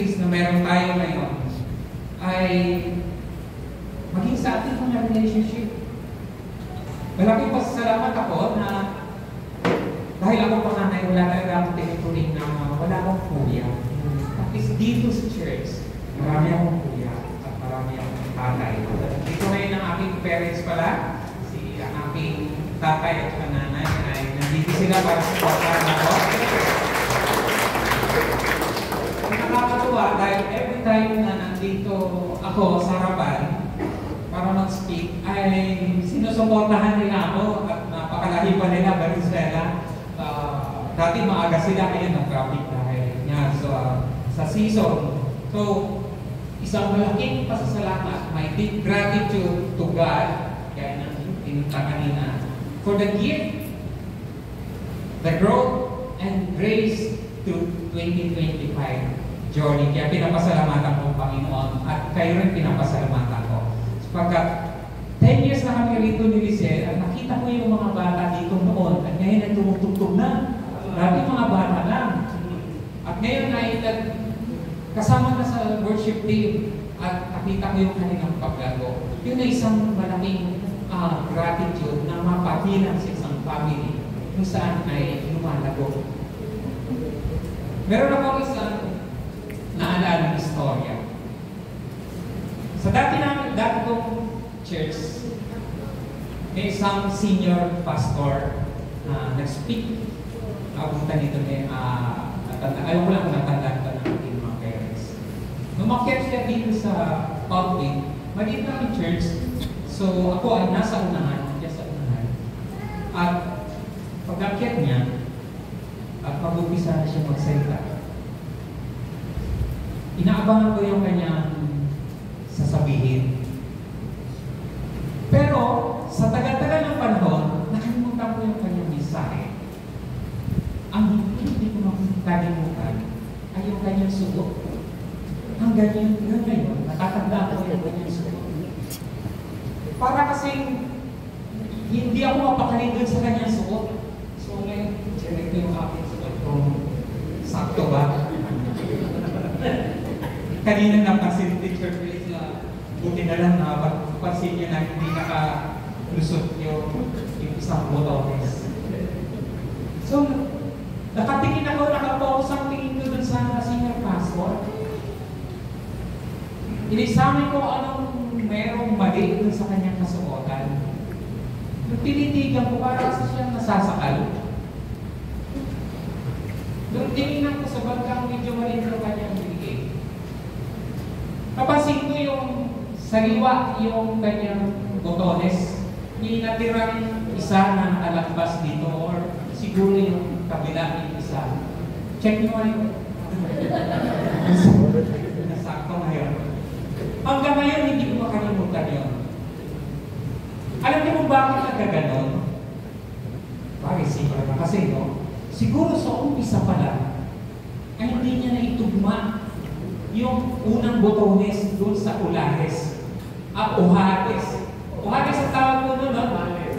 na meron tayo ngayon ay maging sa ating mga relationship. Malaking pasasalamat ako na dahil ako panganay, wala talaga akong tinuturing na wala akong kuya. At least dito sa church, marami akong kuya at marami akong tatay. Dito ngayon ang aking parents pala, si ang aking tatay at nanay ay nandito sila para supportahan ako. Nakakatuwa dahil every time na nandito ako sa harapan para mag-speak ay sinusuportahan nila ako at napakalahi pa nila Valenzuela. Dati maaga sila ngayon ng traffic dahil niya sa season. So, isang malaking pasasalamat, my deep gratitude to God, kaya nang pinunta kanina, for the gift, the growth, and grace to 2025 journey. Kaya pinapasalamatan ko Panginoon at kayo rin pinapasalamatan ko. Sapagkat 10 years na kami rito ni Lizelle at nakita ko yung mga bata dito noon at ngayon ay tumutugtog na. Dati mga bata lang. At ngayon ay kasama na sa worship team at nakita ko yung kanilang paglago. Yun ay isang malaking gratitude na mapahilang sa isang family kung saan ay lumalago. Meron akong isang naalala ng istorya. Sa dati kong church, may isang senior pastor na nag-speak. Abutan nito ayaw ko lang kung natandaan ka ng ating mga parents. Numakyat siya dito sa pulpit, maliit namin church. So ako ay nasa unahan, sa unahan. At pag-akyat niya, at mag-upisa na siya magsalita. Inaabangan ko yung kanyang sasabihin. Pero sa tagal-tagal ng panahon, nakalimutan ko yung kanyang mensahe. Ang hindi ko makalimutan ay yung kanyang sugot. Hanggang ngayon, natatanda ko yung kanyang sugot. Para kasing hindi ako mapakaligod sa kanyang sugot. So ngayon, check ko yung aking sugot kung sakto ba. Kanina napansin teacher Chris na buti na lang na pansin niya na hindi nakalusot yung isang botones. So, nakatingin ako, nakapokus ang tingin ko dun sa senior pastor. Inisamin ko anong merong mali dun sa kanyang kasuotan. Nung tinitigan ko, para kasi siyang nasasakal. Nung tinignan ko sa bandang medyo maliit ang kanyang bibig. Napansin ko yung sariwa yung kanyang botones. May natirang isa na nakalakbas dito or siguro yung kabila yung isa. Check nyo ngayon. Nasakto ngayon. Hanggang ngayon, hindi ko makalimutan yun. Alam niyo kung bakit nagkaganon? Bakit siguro na kasi, no? Siguro sa umpisa pa lang, ay hindi niya naitugma yung unang botones doon sa ulahes. Uhares. Uhares ang tawag ko doon, no?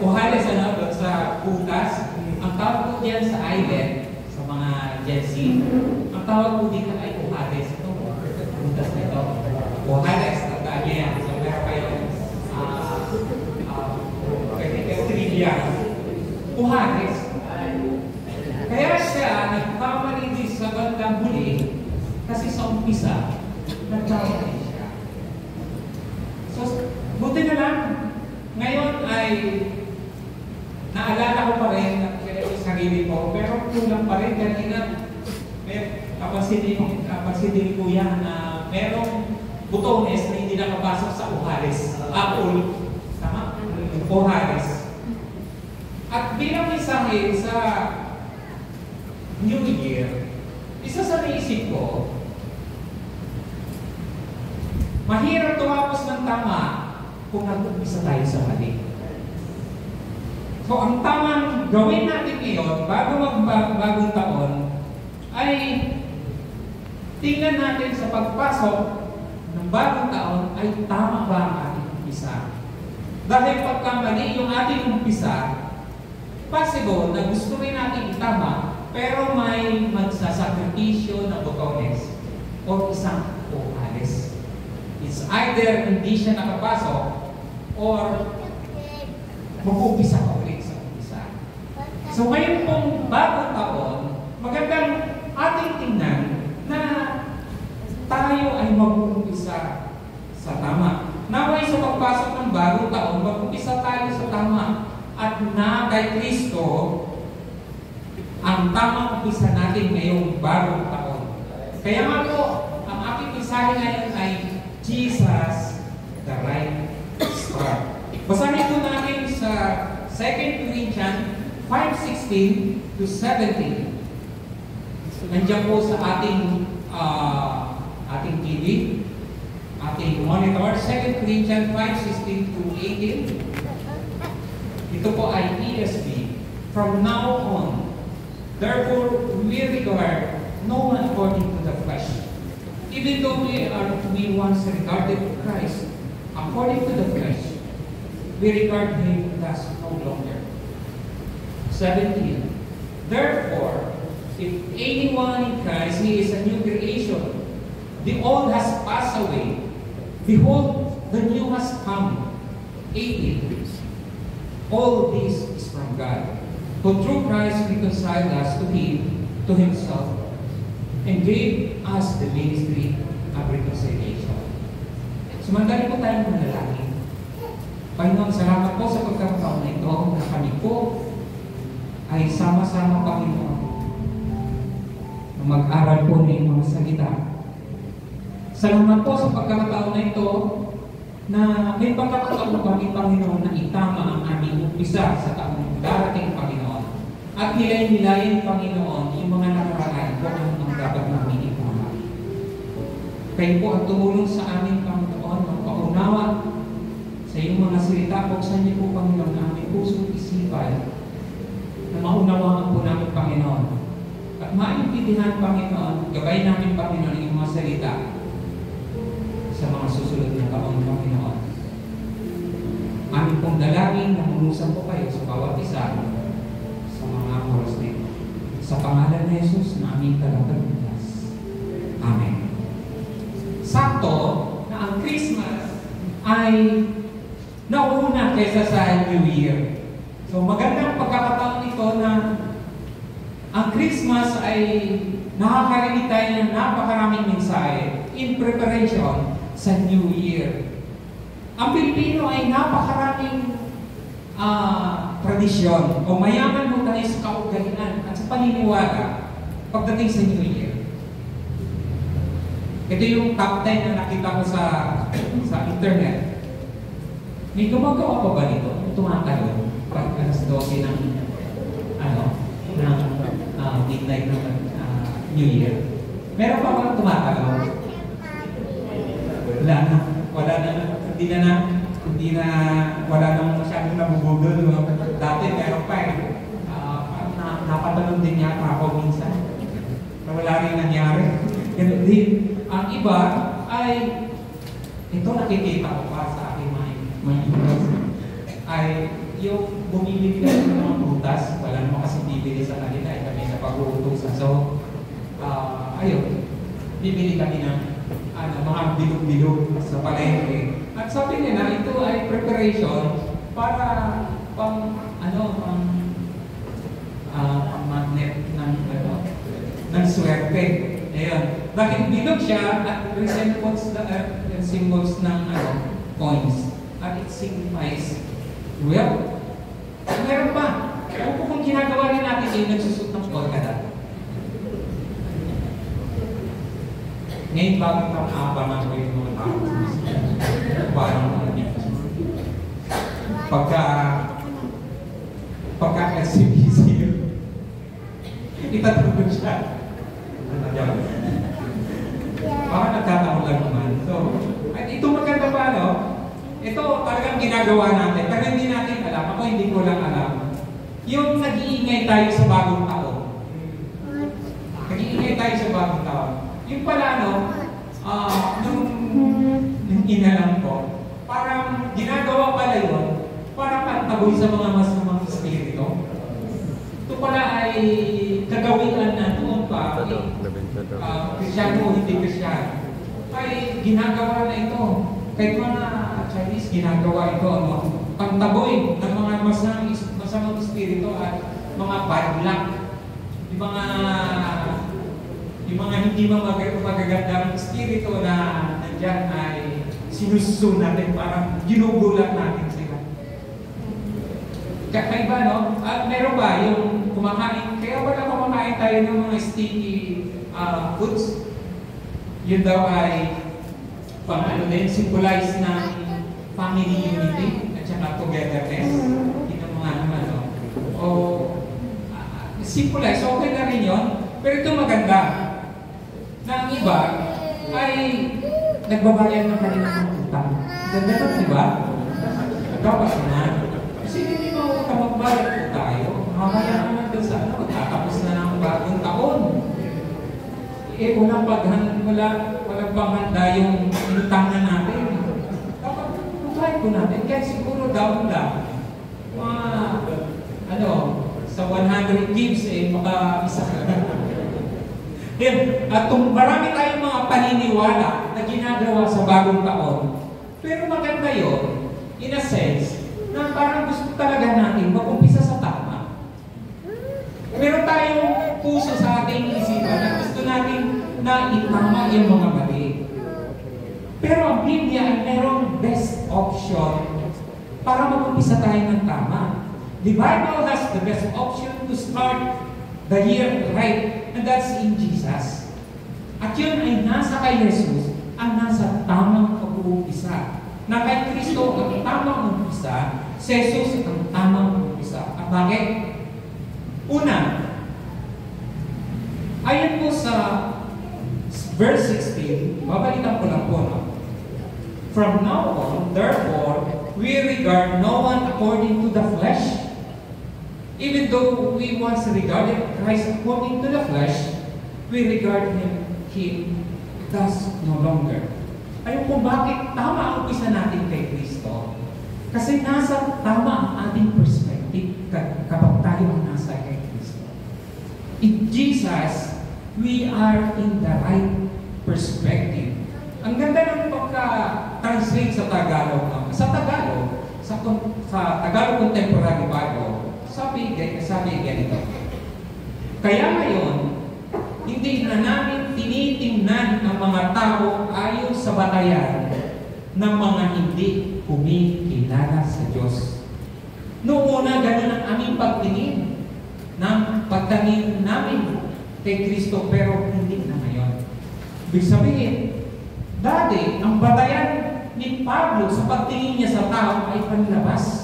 Uhares, doon sa butas. Ang tawag ko diyan sa island, sa mga Gen Z, ang tawag ko dito ay uhares. Ito, butas na ito. Uhares, tandaan niya yan. So, meron kayo, trivia. Uhares. Kaya siya, nagkamali din sa bandang huli, kasi sa umpisa, nagkamali siya. So, buti na lang, ngayon ay naalala ko pa rin yung sarili ko, pero kulang pa rin kanina. Kapansin din kuya na merong butones na hindi nakapasok sa uhares. Tama? Uhares. At bilang mensahe sa New Year, isa sa naisip ko, mahirap tumapos ng tama kung nag-umpisa tayo sa mali. So, ang tamang gawin natin ngayon, bagong taon, ay tingnan natin sa pagpasok ng bagong taon ay tama ba ang ating umpisa. Dahil pagkamali yung ating umpisa, possible na gusto rin natin itama, pero may magsasakripisyo na botones. o isang umalis. It's either hindi siya nakapasok or mag-umpisa ka ulit sa umpisa. So ngayon pong bagong taon, magandang ating tingnan na tayo ay mag-umpisa sa tama. Naway sa pagpasok ng bagong taon, mag-umpisa tayo sa tama. At na kay Kristo, ang tamang umpisa natin ngayong bagong taon. Kaya nga po, ang aking mensahe ngayon ay Jesus, the right start. Basahin po natin sa 2 Corinthians 5:16 to 17. Nandiyan po sa ating TV, ating monitor, 2 Corinthians 5:16 to 18. Ito po ay ESV. From now on, therefore, we regard no one according to the flesh. Even though we once regarded Christ according to the flesh, we regard him thus no longer. 17. Therefore, if anyone in Christ, he is a new creation. The old has passed away. Behold, the new has come. 18. All this is from God, who through Christ reconciled us to himself, and gave us the ministry of reconciliation. Sumandali po tayong manalangin. Panginoon, salamat po sa pagkakataon na ito na kami po ay sama-sama, Panginoon, na mag-aral po ng iyong mga salita. Salamat po sa pagkakataon na ito na may pagkakataon kami, Panginoon, na itama ang aming umpisa sa taong darating, Panginoon. At nilayin, Panginoon, yung mga nakaraan kung ang dapat namin itama. Kayo po ang tumulong sa amin, Panginoon, magpaunawa sa iyong mga salita. Buksan niyo po, Panginoon, ang aming puso isipan na maunawaan po namin, Panginoon. At maintindihan, Panginoon, gabay namin, Panginoon, yung mga salita sa mga susunod na taon, Panginoon. Amin pong dalangin na mulusan po kayo sa bawat isa sa mga oras na ito. Sa pangalan ni Jesus na aming tagapagligtas. Amen. Sakto na ang Christmas ay nauna kaysa sa New Year. So magandang pagkakataon ito na ang Christmas ay nakakarinig tayo ng napakaraming mensahe in preparation sa New Year. Ang Pilipino ay napakaraming tradisyon o mayaman mo tayo sa kaugalian at sa paniniwala pagdating sa New Year. Ito yung top 10 na nakita ko sa internet. May gumagawa pa ba nito? Tumatalo pag alas 12 ng midnight ng New Year. Meron pa bang tumatalo? Wala na, wala nang masyadong nabubugol. Dati meron pa napatalon din yata ako minsan. Na wala rin nangyari. Ganun din. Ang iba ay, ito nakikita ko pa sa aking mga iwas, ay yung bumibili ka ng mga prutas, wala naman kasi bibili sa kanila, ay kami na pag-uutusan. So, ayun, bibili kami ng mga bilog-bilog sa palengke. At sabi nila, ito ay preparation para magnet ng swerte. Ayun. Bakit bilog siya at symbols ng coins. At it signifies wealth. Meron pa. Kung ginagawa rin natin yung nagsusot ng polkadot. Ngayon bagong abangan ko yung mga tao. Parang pagka SCBC, itatulog siya. Parang nagkataon lang naman. So, ito maganda pa, no? Ito talagang ginagawa natin. Pero hindi natin alam. Ako hindi ko lang alam. Yung nag-iingay tayo sa bagong taon. Nag-iingay tayo sa bagong taon. Yung pala, no? Nung inalam ko, parang ginagawa pala yun, parang pantaboy sa mga masamang espiritu. Ito pala ay kagawian na noon pa. Kristyano o hindi Kristyano, ay ginagawa na ito. Kahit mga Chinese, ginagawa ito, ano, pangtaboy ng mga masamang espiritu at mga bad luck. Yung mga hindi magagandang espiritu na nandyan ay sinusun natin, parang ginugulat natin sila. Kakaiba, no? At meron ba yung kumakain, kaya wala kumakain tayo ng mga sticky foods? Yun daw ay symbolize ng family unity at saka togetherness. Ito mga naman, no? O, symbolize, okay na rin yun. Pero ito maganda. Na ang iba ay nagbabayad ng kanilang utang. Ganda na, di ba? Dapat na. Kasi hindi mo magbayad po tayo. Mamaya naman doon sa ano, tatapos na ng bagong taon. Walang paghanda yung inutangan natin. Dapat try ko natin. Kaya siguro down lang. Sa 100 gives, maka isa ka. At marami tayong mga paniniwala na ginagawa sa bagong taon. Pero maganda yun, in a sense, na parang gusto talaga natin mag-umpisa sa tama. Meron tayong puso sa ating isipan na gusto natin na itama yung mga mali. Pero ang Biblia ay merong best option para mag-umpisa tayo ng tama. The Bible has the best option to start the year right, and that's in Jesus. At yun ay nasa kay Jesus ang nasa tamang pag-uumpisa. Na kay Kristo ang tamang umpisa, si Jesus ang tamang umpisa. At bakit? Una, ayon po sa verse 16, babalikan ko lang po, no? From now on, therefore, we regard no one according to the flesh. Even though we once regarded Christ according to the flesh, we regard Him thus no longer. Ayun kung bakit tama ang umpisa natin kay Kristo. Kasi nasa tama ang ating perspective kapag tayo ang nasa kay Kristo. In Jesus, we are in the right perspective. Ang ganda ng pagka-translate sa Tagalog. Sa Tagalog Contemporary Bible, sabi ganito. Kaya ngayon, hindi na namin tinitingnan ang mga tao ayon sa batayan ng mga hindi kumikilala sa Diyos. Noong una, ganun ang aming pagtingin ng pagtingin namin kay Kristo, pero hindi na ngayon. Ibig sabihin, dati, ang batayan ni Pablo sa pagtingin niya sa tao ay panlabas.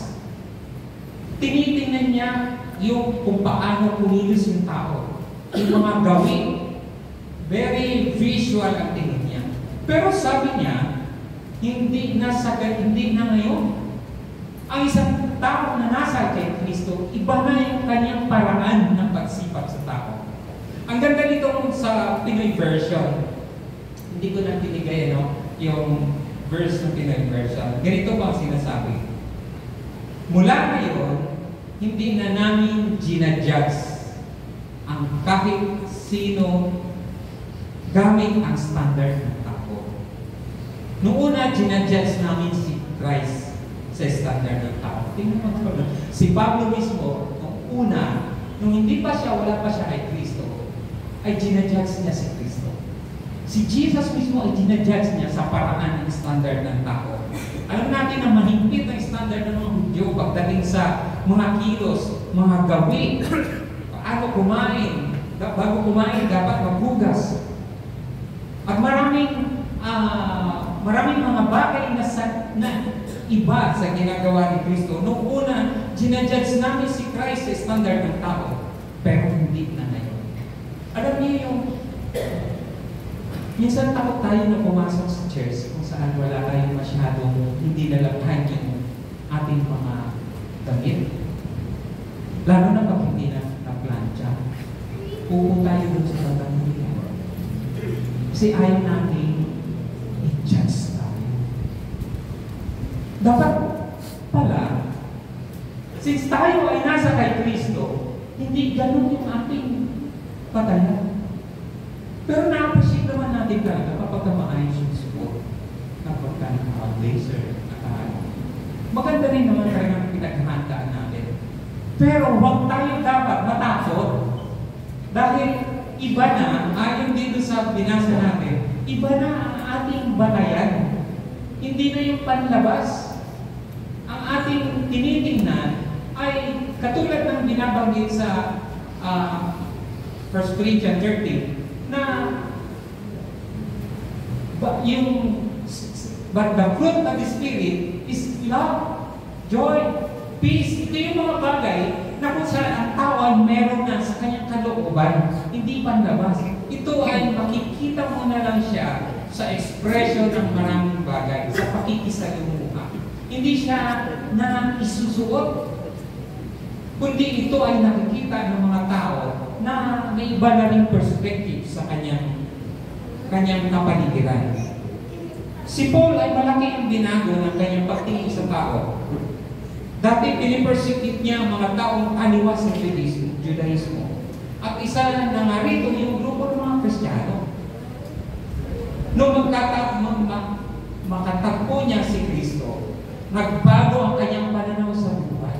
Tinitingnan niya yung kung paano kumilos yung tao. Yung mga gawin. Very visual ang tingin niya. Pero sabi niya, hindi na ngayon. Ang isang tao na nasa kay Kristo, iba na yung kanyang paraan ng pagsipat sa tao. Ang ganda nito sa Pinoy version. Hindi ko na binigay yung verse ng Pinoy version. Ganito pa ang sinasabi. Mula ngayon, hindi na namin ginajudge ang kahit sino gamit ang standard ng tao. Noong una, ginajudge namin si Christ sa standard ng tao. Tingnan mo ito. Si Pablo mismo, nung hindi pa siya, wala pa siya kay Kristo, ay ginajudge niya si Kristo. Si Jesus mismo ay ginajudge niya sa paraan ng standard ng tao. Alam natin na mahigpit ang standard ng mga Hudyo pagdating sa mga kilos, mga gawi, paano kumain, bago kumain dapat maghugas. At maraming mga bagay na iba sa ginagawa ni Kristo. Noong una, ginajudge namin si Christ sa standard ng tao, pero hindi na ngayon. Alam niyo yung minsan takot tayo na pumasok sa church kung saan wala tayong masyadong hindi lalabhan yung ating mga damit. Lalo na pag hindi na plancha. Pupo tayo dun sa pagkakamili. Kasi ayaw natin i-judge tayo. Dapat pala, since tayo ay nasa kay Kristo, hindi ganun yung ating patayan. Pero maayos yung suot. Kapag ka naka-blazer, maganda rin naman talagang pinaghandaan natin. Pero huwag tayo dapat matakot dahil iba na, ayon dito sa binasa natin, iba na ang ating batayan. Hindi na yung panlabas. Ang ating tinitingnan ay katulad ng binabanggit sa 1 Corinthians 13 na but the fruit of the Spirit is love, joy, peace. Ito yung mga bagay na kung saan ang tao ay meron na sa kanyang kalooban, hindi panlabas. Ito ay makikita mo na lang siya sa expression ng maraming bagay, sa pakikisalamuha. Hindi siya na isusuot, kundi ito ay nakikita ng mga tao na may iba na ring perspective sa kanyang kapaligiran. Si Paul ay malaki ang binago ng kanyang pagtingin sa tao. Dati pinipersecute niya ang mga taong taliwas sa Judaismo. At isa na nga rito yung grupo ng mga Kristiyano. Noong makatagpo niya si Kristo, nagbago ang kanyang pananaw sa buhay.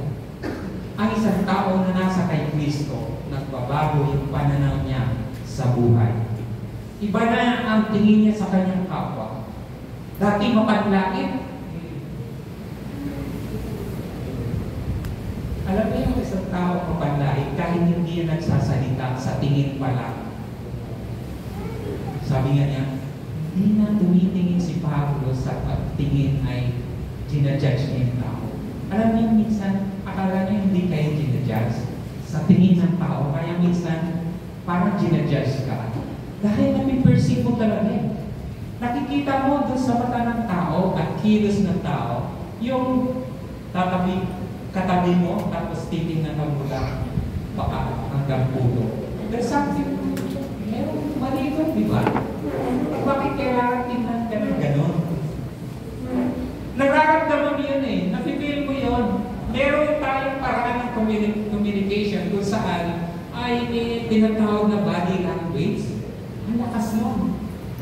Ang isang tao na nasa kay Kristo, nagbabago yung pananaw niya sa buhay. Iba na ang tingin niya sa kanyang kapwa. Dati mapanlait. Alam niyo yung isang tao mapanlait kahit hindi niya nagsasalita sa tingin pa lang. Sabi nga niya, hindi na tumitingin si Pablo sa pagtingin ay ginajudge niya yung tao. Alam niyo minsan, akala niya hindi kayo ginajudge sa tingin ng tao, kaya minsan parang ginajudge ka. Dahil napiperceive mo talaga. Nakikita mo doon sa mata ng tao at kilos ng tao, yung katabi mo, tapos titingnan ka mula baka hanggang pulo. There's something, merong mali doon, di ba? Bakit kaya tingnan ka ng gano'n? Nararamdaman mo yun eh, napipil mo yun. Meron tayong paraan ng communication kung saan ay tinatawag na body language. Ang lakas nun.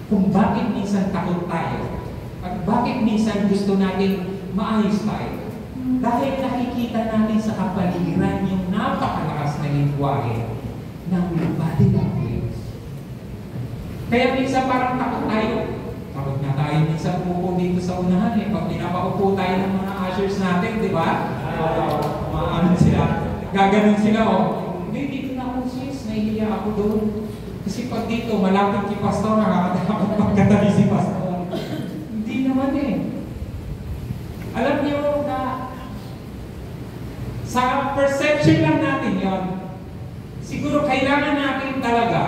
Kung bakit minsan takot tayo at bakit minsan gusto natin maayos tayo. Dahil nakikita natin sa kapaligiran yung napakalakas na lingwahe ng body language. Kaya minsan parang takot tayo. Takot na tayo minsan umupo dito sa unahan eh. Pag pinapaupo tayo ng mga ushers natin, di ba? Maaano sila. Gaganon sila hindi dito na ako sis, nahihiya ako doon. Kasi pag dito, malapit kay pastor, nakakatakot pagkatabi si pastor. Hindi naman eh. Alam niyo na sa perception lang natin yon. Siguro kailangan natin talaga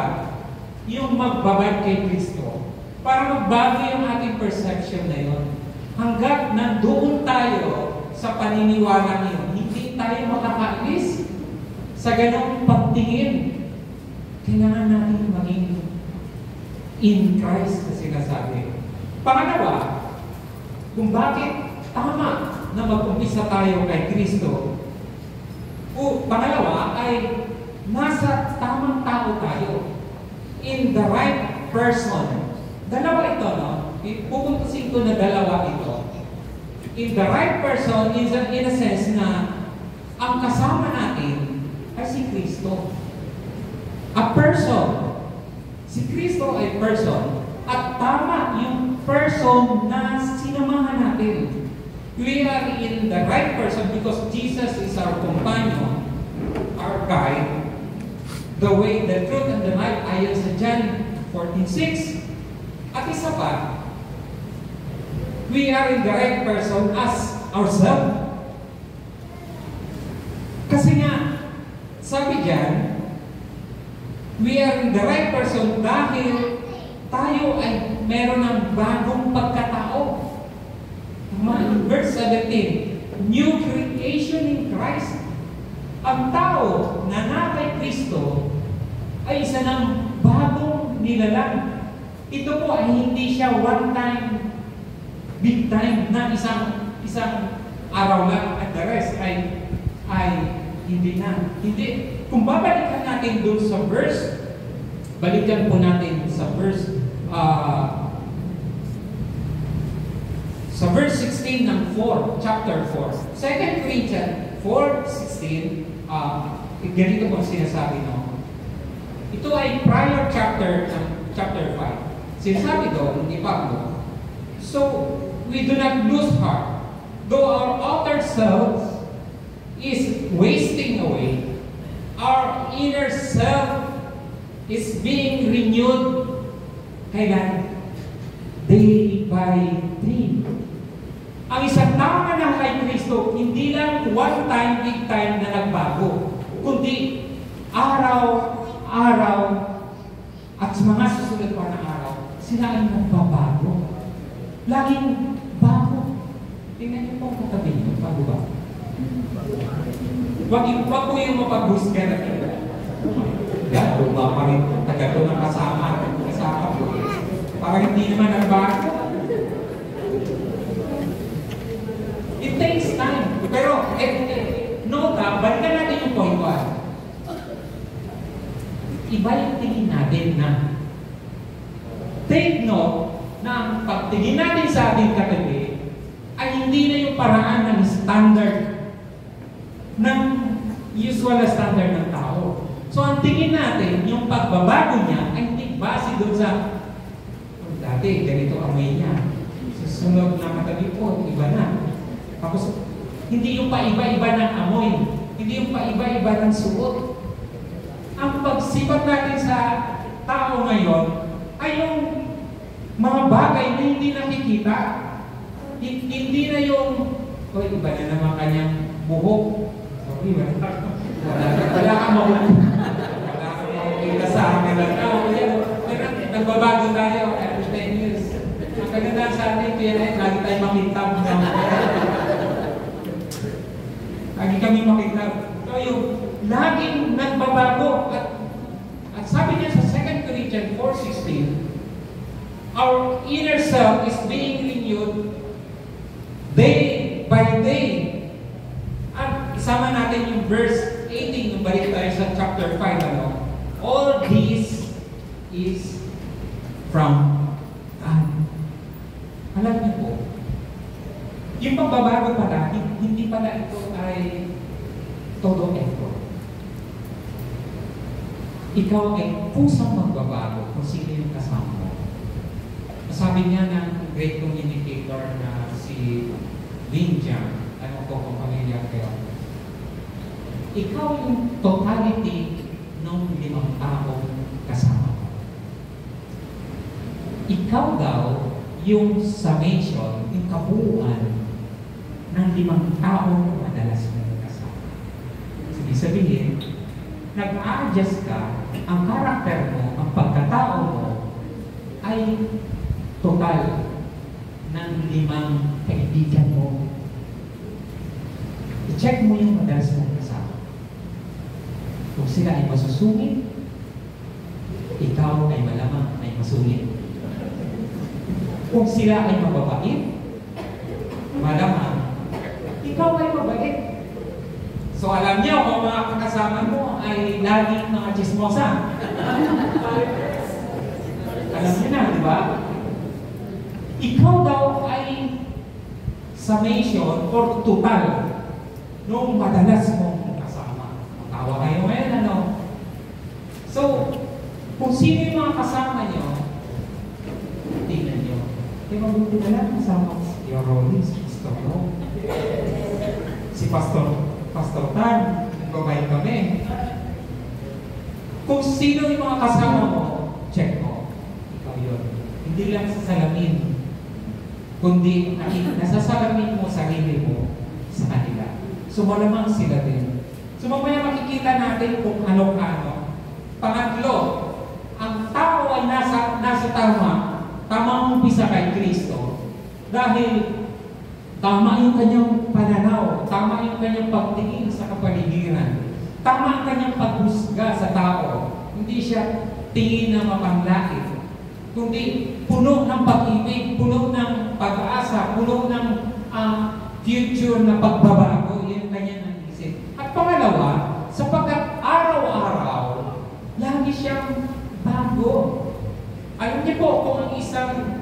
yung magbabay kay Kristo para magbago yung ating perception na yon. Hanggat nandoon tayo sa paniniwala niyo, hindi tayo makakaalis sa ganong pagtingin. Kailangan natin maging in Christ na sinasabi. Pangalawa, kung bakit tama na mag-umpisa tayo kay Kristo. Pangalawa ay nasa tamang tao tayo. In the right person. Dalawa ito, no? Pupuntasin ko na dalawa ito. In the right person is in a sense na ang kasama natin ay si Kristo. A person. Si Kristo ay person. At tama yung person na sinamahan natin. We are in the right person because Jesus is our companion, our guide, the way, the truth, and the life, ayon sa John 14:6. At isa pa, we are in the right person as ourselves. Kasi nga, sabi diyan, we are in the right person dahil tayo ay meron ng bagong pagkatao. Verse 17, new creation in Christ. Ang tao na nakay Kristo ay isa ng bagong nilalang. Ito po ay hindi siya one time, big time na isang araw lang at the rest ay hindi na. Hindi. Kung babalikan natin doon sa verse, balikan po natin sa verse Sa verse 16 ng chapter 4. 2 Corinthians 4:16, ganito po sinasabi, no? Ito ay prior chapter ng chapter 5. Sinasabi doon ni Pablo, so, we do not lose heart, though our outer self is wasting away, our inner self is being renewed. Kailan? Day by day. Ang isang tao na ng kay Kristo, hindi lang one time, big time na nagbago, kundi araw-araw at sa mga susunod pa na araw, sila ay nagbabago. Laging bago. Tingnan niyo po ang katabi niyo, bago ba? Wag po yung mapag-boost ka na ito. Yan, luma pa rin. Tagal ko ng kasama po. Parang hindi naman nagbago. It takes time. Pero, nota, balikan natin yung point 1. Iba yung tingin natin na take note na ang pagtingin natin sa ating katabi ay hindi na yung paraan ng standard, ng usual standard ng tao. So, ang tingin natin, yung pagbabago niya ay hindi base doon sa dati, ganito amoy niya. Susunod na katabi po, iba na. Tapos, hindi yung paiba-iba ng amoy. Hindi yung paiba-iba ng suot. Ang pagsipat natin sa tao ngayon ay yung mga bagay na hindi nakikita. Hindi na yung, iba na naman kanyang buhok. Sorry, wala kang makikita sa akin lang. Nagbabago tayo every 10 years. Ang kaganda sa atin, kaya lagi tayo makintab. Lagi kami makintab. So yung laging nagbabago. At sabi niya sa 2 Corinthians 4:16, our inner self is being renewed day by day. At isama natin yung verse 18, nung balik tayo sa chapter 5, all this is from God. Alam niyo po, yung pagbabago pala, hindi pala ito ay todo effort. Ikaw ay pusang magbabago kung sino yung kasama mo. Sabi niya ng great communicator na si Lin Jiang, ano ko kung pamilya kayo, ikaw yung totality ng 5 taong kasama mo. Ikaw daw yung summation, yung kabuuan ng 5 taong madalas mo kasama. Sige sabihin, nag-a-adjust ka, ang karakter mo, ang pagkatao mo, ay total ng 5 kaibigan mo. I-check mo yung madalas mong kasama. Kung sila ay masusungit, ikaw ay malamang ay masulit. Kung sila ay mababait, malamang ikaw ay mabait. So alam niyo kung mga kasama mo ay laging mga chismosa. Alam niyo na, di ba? Ikaw daw ay summation or total nung madalas mong kasama. Matawa kayo ngayon, ano? So, kung sino yung mga kasama niyo, tingnan niyo. Mabuti na lang kasama si Rollins, Pastor Ro. Si Pastor Tan, nagbabay kami. Kung sino yung mga kasama mo, check mo. Ikaw yun. Hindi lang sa salamin, kundi nasasalamin mo sarili mo sa kanila. So malamang sila din. So mamaya makikita natin kung ano-ano. Pangatlo, ang tao ay nasa tamang umpisa kay Kristo dahil tama yung kanyang pananaw, tama yung kanyang pagtingin sa kapaligiran, tama ang kanyang paghusga sa tao. Hindi siya tingin na mapanglait, kundi puno ng pag-ibig, puno ng pag-asa, puno ng future na pagbabago. Yan kanya naisip. At pangalawa, sapagkat araw-araw, lagi siyang bago. Alam niyo po, kung ang isang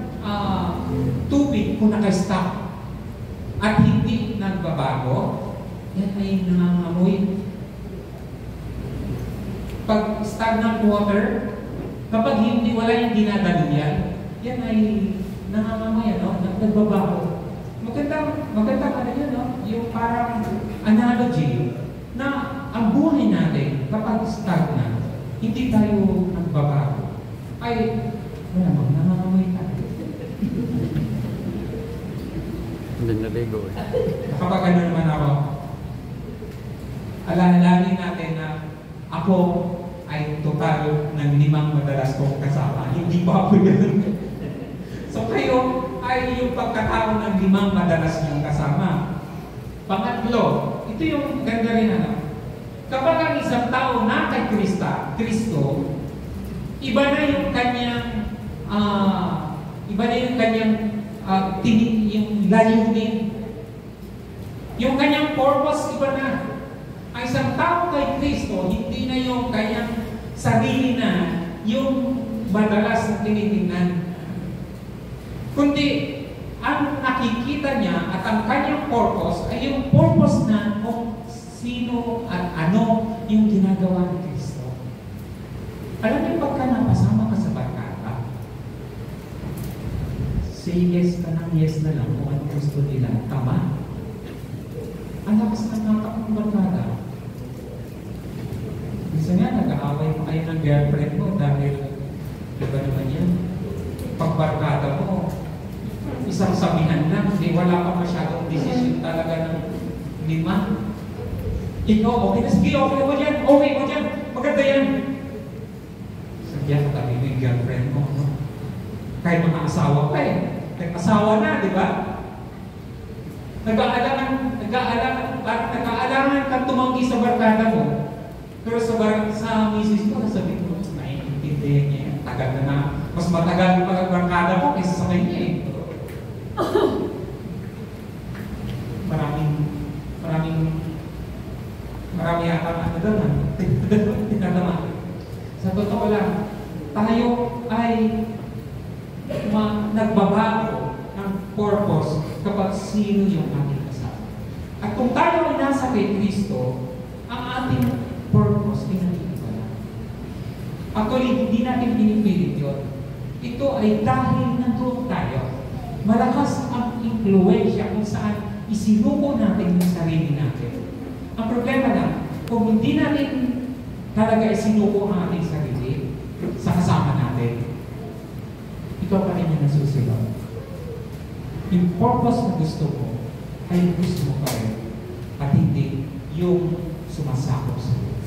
tubig kung naka-stop, at hindi nagbabago, yan ay nangangamoy. Pag stagnant water, kapag hindi wala yung dinadaluyan, yan ay nangangamoy, nagbabago. Magandang ano yun, yung parang analogy na ang buhay natin kapag stagnant, hindi tayo nagbabago, ay malamang nangangamoy tayo. Hindi naligo eh. Kapag ano naman ako, alalahanin natin na ako ay total ng 5 madalas kong kasama. Hindi pa ako yun. So kayo ay yung pagkatao ng 5 madalas niyong kasama. Pangatlo, ito yung ganda rin kapag ang isang tao na kay Kristo, iba na yung kanyang yung layunin. Yung kanyang purpose, iba na. Ang isang tao kay Kristo, hindi na yung kanyang sarili na yung madalas na tinitingnan. Kundi, ang nakikita niya at ang kanyang purpose ay yung purpose na kung sino at ano yung ginagawa ni Kristo. Alam niyo, pagka napasama ka sa barkada, say yes ka ng yes na lang kung ano gusto nila. Tama? Ang lakas ng natak ng barkada. Minsan nga, nag-aaway pa kayo ng girlfriend mo dahil, diba naman yan? Pagbarkada mo, isang sabihan lang, hindi wala pa masyadong decision talaga ng 5. Ikaw, okay na, sige, okay mo dyan, maganda yan. Sabihan ka tabi mo yung girlfriend mo, kahit mga asawa ka nag-asawa na, di ba? Nag-aalangan kang tumanggi sa barkada mo. Pero sa misis ko, sabi ko, naiintindihan niya yan. Tagal na. Mas matagal pa ang barkada ko kaysa sa kanya Marami yata tinatama. Sa totoo lang, tayo ay nagbabago ng purpose kapag sino yung ating kasama. At kung tayo ay nasa kay Kristo, ang ating purpose ay nag-iiba. Actually, hindi natin pinipilit yun. Ito ay dahil nandoon tayo. Malakas ang impluensya kung saan isinuko natin yung sarili natin. Ang problema lang, kung hindi natin talaga isinuko ang ating sarili sa kasama natin, ikaw pa rin yung nasusunod. Yung purpose na gusto mo, ay gusto mo pa rin. At hindi yung sumasakop sa iyo.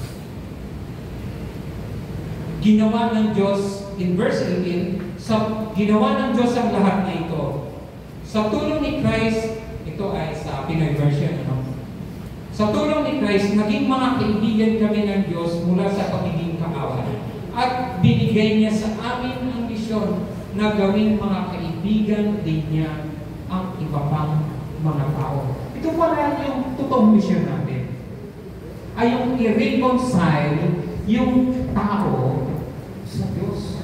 Ginawa ng Diyos, in verse 18, ginawa ng Diyos ang lahat na ito. Sa tulong ni Christ, ito ay sa Pinoy version, Sa tulong ni Christ, naging mga kaibigan kami ng Diyos mula sa pagiging kaawan. At binigay niya sa amin ang misyon na gawing mga kaibigan din niya ang iba pang mga tao. Ito pala yung totoong mission natin. Ay yung i-reconcile yung tao sa Diyos.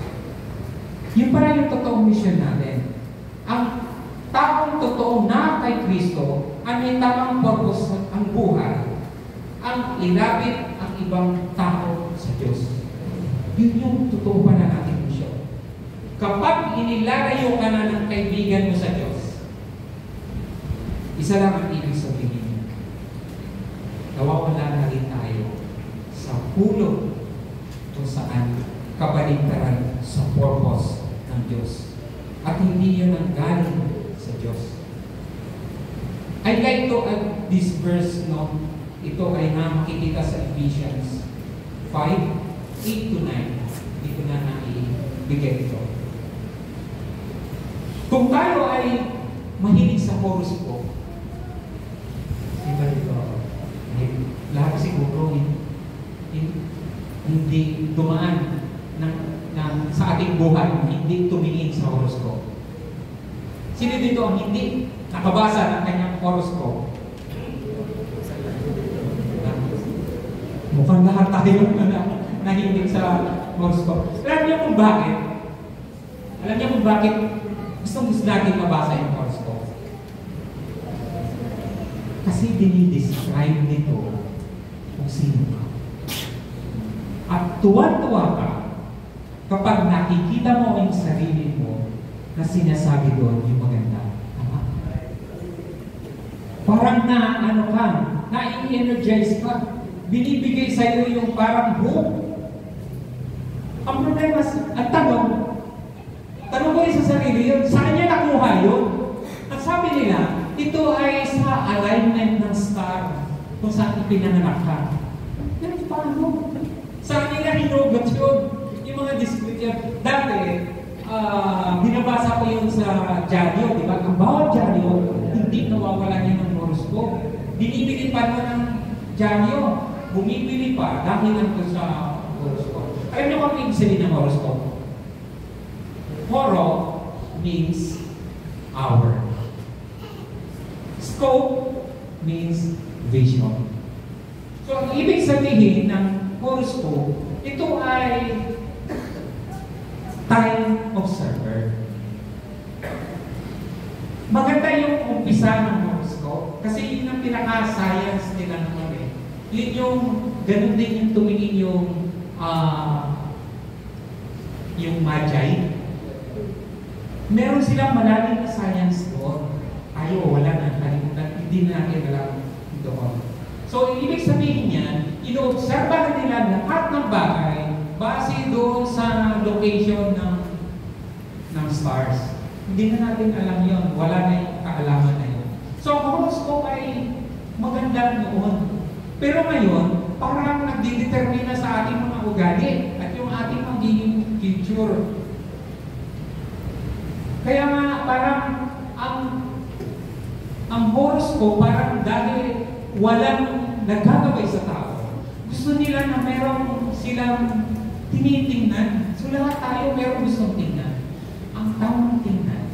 Yun pala yung totoong mission natin. Ang taong totoo na kay Kristo ang may tamang purpose ang buhay, ang ilapit ang ibang tao sa Diyos. Yun yung totoo pala natin mission. Kapag inilarayo ka na ng kaibigan mo sa Diyos, isa lang ang ibig sabihin. Nawawala na rin tayo sa hulog kung saan kabaligtaran sa purpose ng Diyos. At hindi yan ang galing sa Diyos. I'd like to add this verse, ito ay makikita sa Ephesians 5:8-9. Dito na naibigay ito. Kung tayo ay mahilig sa horoscope, diba ito, lahat siguro hindi dumaan sa ating buhay, hindi tumingin sa horoscope. Sino dito ang hindi nakabasa ng kanyang horoscope? Mukhang lahat tayo nahilig sa horoscope. Alam niyo kung bakit? Alam niyo kung bakit gusto natin mabasa yung horoscope? Kasi dinidescribe nito kung sino ka. At tuwan-tuwa ka kapag nakikita mo ang sarili mo na sinasabi doon yung maganda. Tama? Parang na-energize ka. Binibigay sa iyo yung parang hope. Ang problema, ang tanong ko rin sa sarili yun, saan niya nakuha yun? At sabi nila, ito ay sa alignment ng star kung saan ipinanganak ka. Pero paano? Saan nila hinugot yun? Yung mga description. Dati, binabasa ko yun sa dyaryo, di ba? Ang bawat dyaryo, hindi nawawala niya ng horoscope. Binibili pa na ng dyaryo. Bumibili pa dahil lang ito sa horoscope. Alam niyo kung ibig sabihin ng horoscope? Horo means hour. Scope means vision. So, ang ibig sabihin ng horoscope, ito ay time observer. Maganda yung umpisa ng horoscope kasi yun ang pinaka-science nila naman eh. Yun yung, ganun din yung tumingin yung Magi. Meron silang malalim na science doon. Tayo, wala na, kalimutan, hindi na natin alam doon. So, ibig sabihin niyan, inoobserba nila lahat ng bagay base doon sa location ng stars. Hindi na natin alam yon, wala na yung kaalaman na yun. So, ang horoscope ay maganda noon. Pero ngayon, parang nagdidetermina sa ating mga ugali at yung ating magiging future. Kaya nga, parang ang horoscope, parang dahil walang nagkakabay sa tao, gusto nila na meron silang tinitingnan. So lahat tayo meron gustong tingnan. Ang tamang tingnan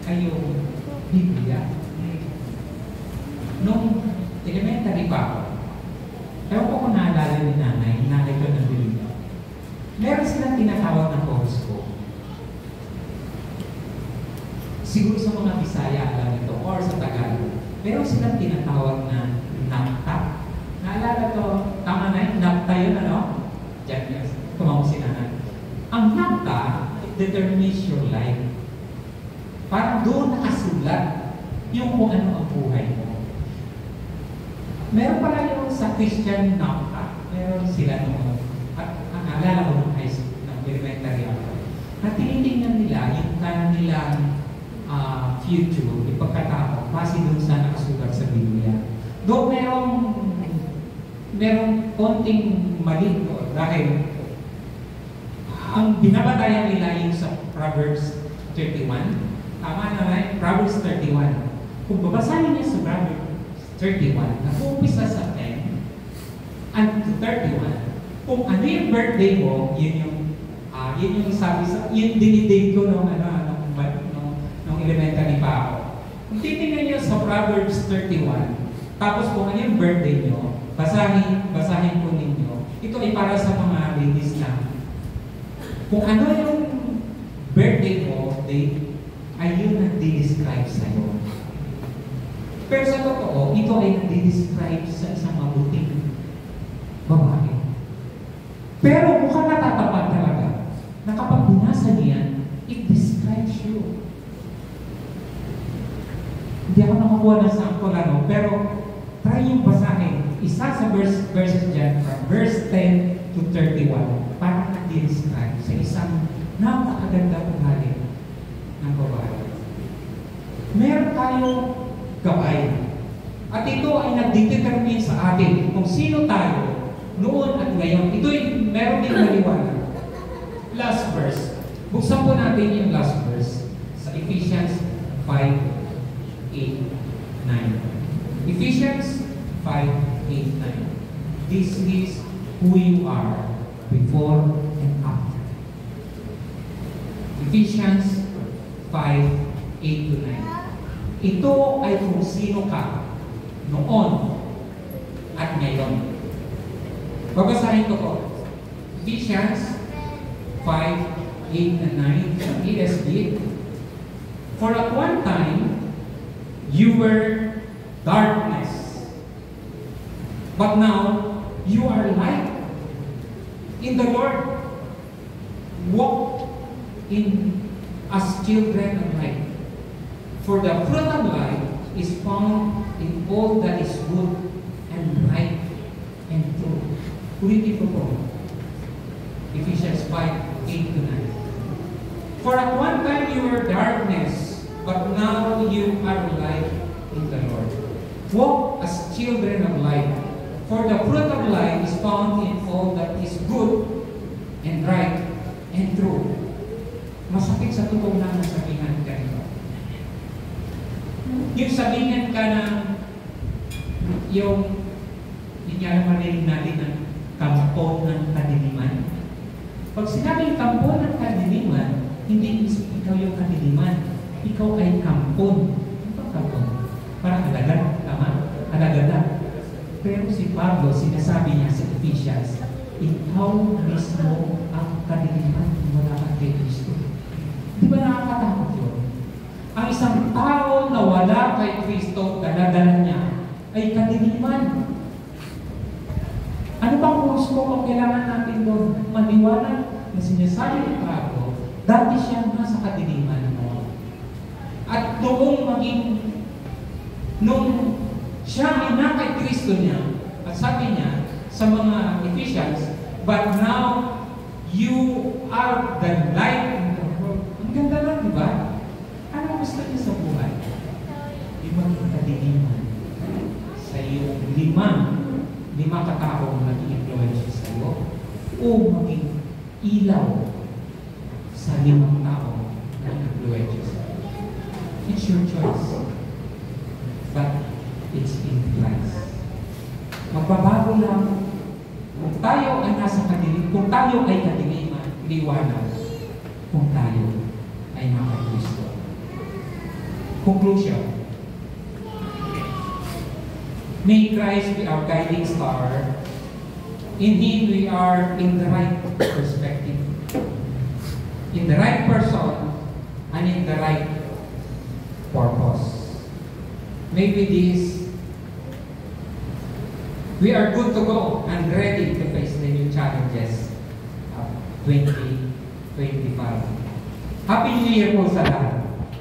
ay yung Biblia. Nung elementary pa ako, ewan ko kung naalala ni nanay ko ng Biblia. Meron silang tinatawag ng horoscope. Siguro sa mga Bisaya alam ito, or sa Tagalog. Meron silang tinatawag na napta. Naalala to, tama na yun, napta yun, ano? Diyan yun, tumawag si nanay. Ang napta, it determines your life. Parang doon nakasulat yung kung ano ang buhay mo. Meron pala yung sa Christian napta. Meron sila noon. At naalala ko ng high school, ng elementary ako. Na tinitingnan nila yung kanilang future, ipagkatao, base doon sa nakasulat sa Biblia. Doon merong konting mali doon dahil ang binabatayan nila yung sa Proverbs 31. Tama naman, Proverbs 31. Kung babasahin niya sa Proverbs 31, nag-uumpisa sa 10 and to 31, kung ano yung birthday mo, yun yung sabi sa, yun dinidate ko nung elementary pa ako. Kung titingnan niyo sa Proverbs 31, tapos kung ano yung birthday niyo, basahin po ninyo. Ito ay para sa mga ladies na. Kung ano yung birthday mo, date, ay yun nagdi-describe sa'yo. Pero sa totoo, ito ay nagdi-describe sa isang mabuting babae. Pero mukhang natatapat talaga na kapag binasa niyan, it describes you. Hindi ako nakakuha ng sample pero try yung basahin. Isa sa verses dyan, from verse 10 to 31, parang nag-describe sa isang napakaganda ugali ng babae. Meron tayong gabay. At ito ay nag-determine sa atin kung sino tayo noon at ngayon. Ito'y meron din maliwanag. Last verse. Buksan po natin yung last verse sa Ephesians 5:8-9. Ephesians 5:8-9. This is who you are before and after. Ephesians 5:8-9. Ito ay kung sino ka noon at ngayon. Babasahin ko po. Ephesians 5:8-9 sa ESV. For at one time, you were darkness, But now, you are light in the Lord. Walk in as children of light. For the fruit of life is found in all that is good and right and true. Ulitin ko po. Ephesians 5:8-9. For at one time you were darkness, but now you are light in the Lord. Walk as children of light. For the fruit of life is found in all that is good and right and true. Masakit sa totoo lang na sabihan ka nito. Yung sabihan ka ng yung hindi niya marinig natin ng kampo ng kadiliman. Pag sinabing kampo ng kadiliman, hindi ikaw yung kadiliman. Ikaw ay kampon. Ano ba kampon? Parang alagad. Tama? Alagad na. Pero si Pablo, sinasabi niya sa Ephesians, ikaw mismo ang kadiliman mula kay Kristo. Di ba nakakatakot yun? Ang isang tao na wala kay Kristo, dala-dala niya, ay kadiliman. Ano bang gusto kung kailangan natin doon? Maniwala na sinasabi ni Pablo, dati siya nasa kadiliman mo. At nung siya ay na kay Kristo niya, at sabi niya sa mga Ephesians, but now you are the light in the world. Ang ganda lang, di ba? Ano gusto niya sa buhay? Yung maging kadiliman sa iyo. Lima kataong nag-i-influence sa iyo o maging ilaw sa 5 tao na influence sa iyo. It's your choice. But it's in Christ. Magbabago lang kung tayo ay nasa kadiliman, kung tayo ay kadiliman, liwanag, kung tayo ay nasa Kristo. Conclusion. May Christ be our guiding star. In Him we are in the right perspective, in the right person, and in the right purpose. Maybe we are good to go and ready to face the new challenges of 2025. Happy New Year po sa lahat.